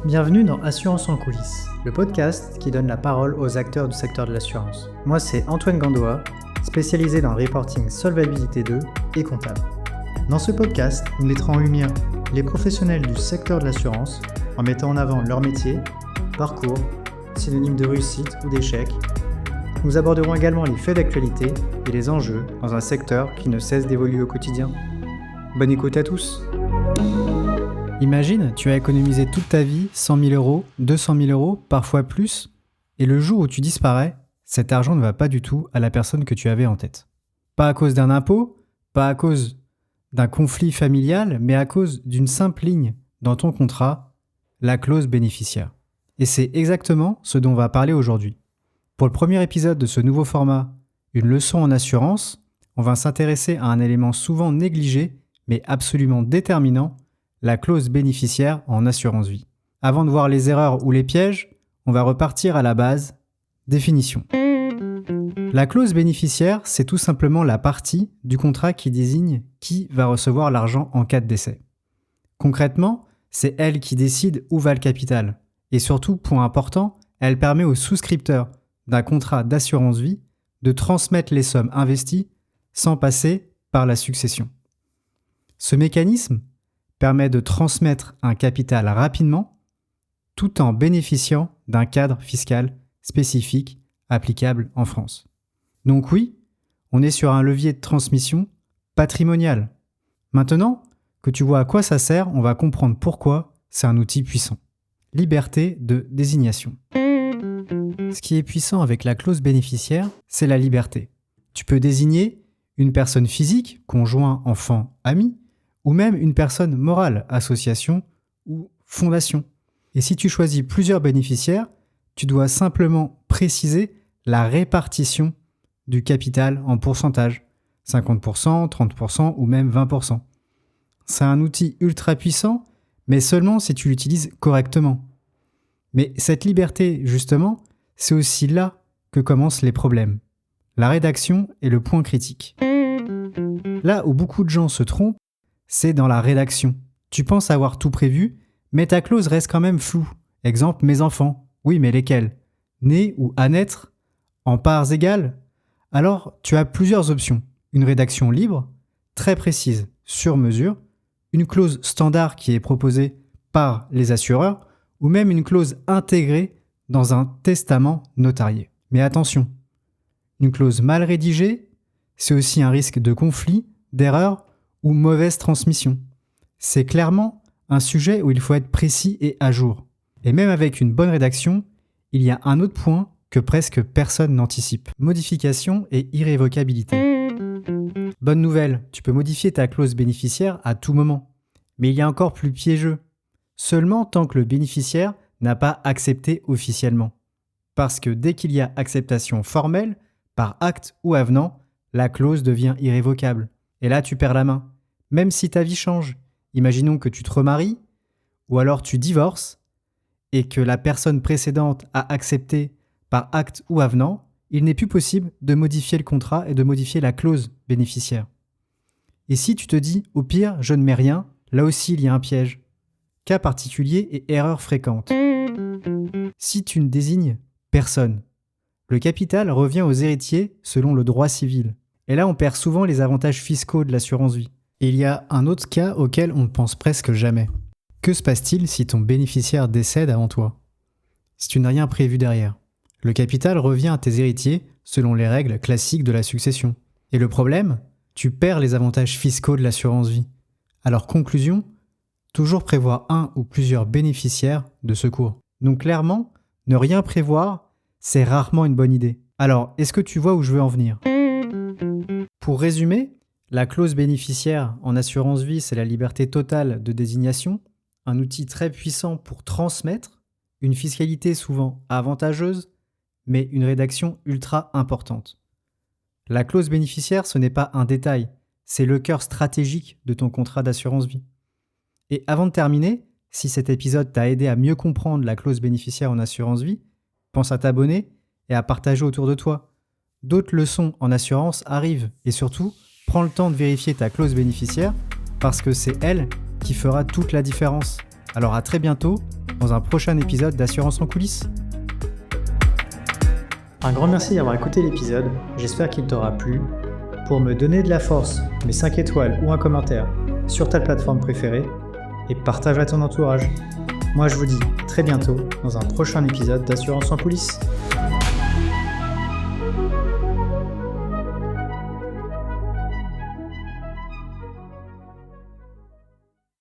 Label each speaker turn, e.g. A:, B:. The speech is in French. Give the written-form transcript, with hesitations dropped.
A: Bienvenue dans Assurance en coulisses, le podcast qui donne la parole aux acteurs du secteur de l'assurance. Moi, c'est Antoine Gandoa, spécialisé dans le reporting Solvabilité 2 et comptable. Dans ce podcast, nous mettrons en lumière les professionnels du secteur de l'assurance en mettant en avant leur métier, parcours, synonymes de réussite ou d'échec. Nous aborderons également les faits d'actualité et les enjeux dans un secteur qui ne cesse d'évoluer au quotidien. Bonne écoute à tous. Imagine, tu as économisé toute ta vie 100 000 euros, 200 000 euros, parfois plus, et le jour où tu disparais, cet argent ne va pas du tout à la personne que tu avais en tête. Pas à cause d'un impôt, pas à cause d'un conflit familial, mais à cause d'une simple ligne dans ton contrat, la clause bénéficiaire. Et c'est exactement ce dont on va parler aujourd'hui. Pour le premier épisode de ce nouveau format, une leçon en assurance, on va s'intéresser à un élément souvent négligé, mais absolument déterminant, la clause bénéficiaire en assurance vie. Avant de voir les erreurs ou les pièges, on va repartir à la base. Définition. La clause bénéficiaire, c'est tout simplement la partie du contrat qui désigne qui va recevoir l'argent en cas de décès. Concrètement, c'est elle qui décide où va le capital. Et surtout, point important, elle permet aux souscripteurs d'un contrat d'assurance vie de transmettre les sommes investies sans passer par la succession. Ce mécanisme permet de transmettre un capital rapidement tout en bénéficiant d'un cadre fiscal spécifique applicable en France. Donc oui, on est sur un levier de transmission patrimonial. Maintenant que tu vois à quoi ça sert, on va comprendre pourquoi c'est un outil puissant. Liberté de désignation. Ce qui est puissant avec la clause bénéficiaire, c'est la liberté. Tu peux désigner une personne physique, conjoint, enfant, ami, ou même une personne morale, association ou fondation. Et si tu choisis plusieurs bénéficiaires, tu dois simplement préciser la répartition du capital en pourcentage, 50%, 30% ou même 20%. C'est un outil ultra puissant, mais seulement si tu l'utilises correctement. Mais cette liberté, justement, c'est aussi là que commencent les problèmes. La rédaction est le point critique. Là où beaucoup de gens se trompent, c'est dans la rédaction. Tu penses avoir tout prévu, mais ta clause reste quand même floue. Exemple, mes enfants. Oui, mais lesquels ? Nés ou à naître ? En parts égales ? Alors, tu as plusieurs options. Une rédaction libre, très précise, sur mesure, une clause standard qui est proposée par les assureurs, ou même une clause intégrée dans un testament notarié. Mais attention, une clause mal rédigée, c'est aussi un risque de conflit, d'erreur ou mauvaise transmission. C'est clairement un sujet où il faut être précis et à jour. Et même avec une bonne rédaction, il y a un autre point que presque personne n'anticipe. Modification et irrévocabilité. Bonne nouvelle, tu peux modifier ta clause bénéficiaire à tout moment. Mais il y a encore plus piégeux. Seulement tant que le bénéficiaire n'a pas accepté officiellement. Parce que dès qu'il y a acceptation formelle, par acte ou avenant, la clause devient irrévocable. Et là, tu perds la main. Même si ta vie change. Imaginons que tu te remaries, ou alors tu divorces, et que la personne précédente a accepté par acte ou avenant, il n'est plus possible de modifier le contrat et de modifier la clause bénéficiaire. Et si tu te dis, au pire, je ne mets rien, là aussi il y a un piège. Cas particulier et erreur fréquente. Si tu ne désignes personne, le capital revient aux héritiers selon le droit civil. Et là, on perd souvent les avantages fiscaux de l'assurance vie. Et il y a un autre cas auquel on ne pense presque jamais. Que se passe-t-il si ton bénéficiaire décède avant toi ? Si tu n'as rien prévu derrière. Le capital revient à tes héritiers selon les règles classiques de la succession. Et le problème ? Tu perds les avantages fiscaux de l'assurance vie. Alors conclusion, toujours prévoir un ou plusieurs bénéficiaires de secours. Donc clairement, ne rien prévoir, c'est rarement une bonne idée. Alors, est-ce que tu vois où je veux en venir ? Pour résumer, la clause bénéficiaire en assurance vie, c'est la liberté totale de désignation, un outil très puissant pour transmettre, une fiscalité souvent avantageuse, mais une rédaction ultra importante. La clause bénéficiaire, ce n'est pas un détail, c'est le cœur stratégique de ton contrat d'assurance vie. Et avant de terminer, si cet épisode t'a aidé à mieux comprendre la clause bénéficiaire en assurance vie, pense à t'abonner et à partager autour de toi. D'autres leçons en assurance arrivent et surtout, prends le temps de vérifier ta clause bénéficiaire parce que c'est elle qui fera toute la différence. Alors à très bientôt dans un prochain épisode d'Assurance en coulisses.
B: Un grand merci d'avoir écouté l'épisode, j'espère qu'il t'aura plu. Pour me donner de la force, mets 5 étoiles ou un commentaire sur ta plateforme préférée et partage à ton entourage. Moi je vous dis très bientôt dans un prochain épisode d'Assurance en coulisses.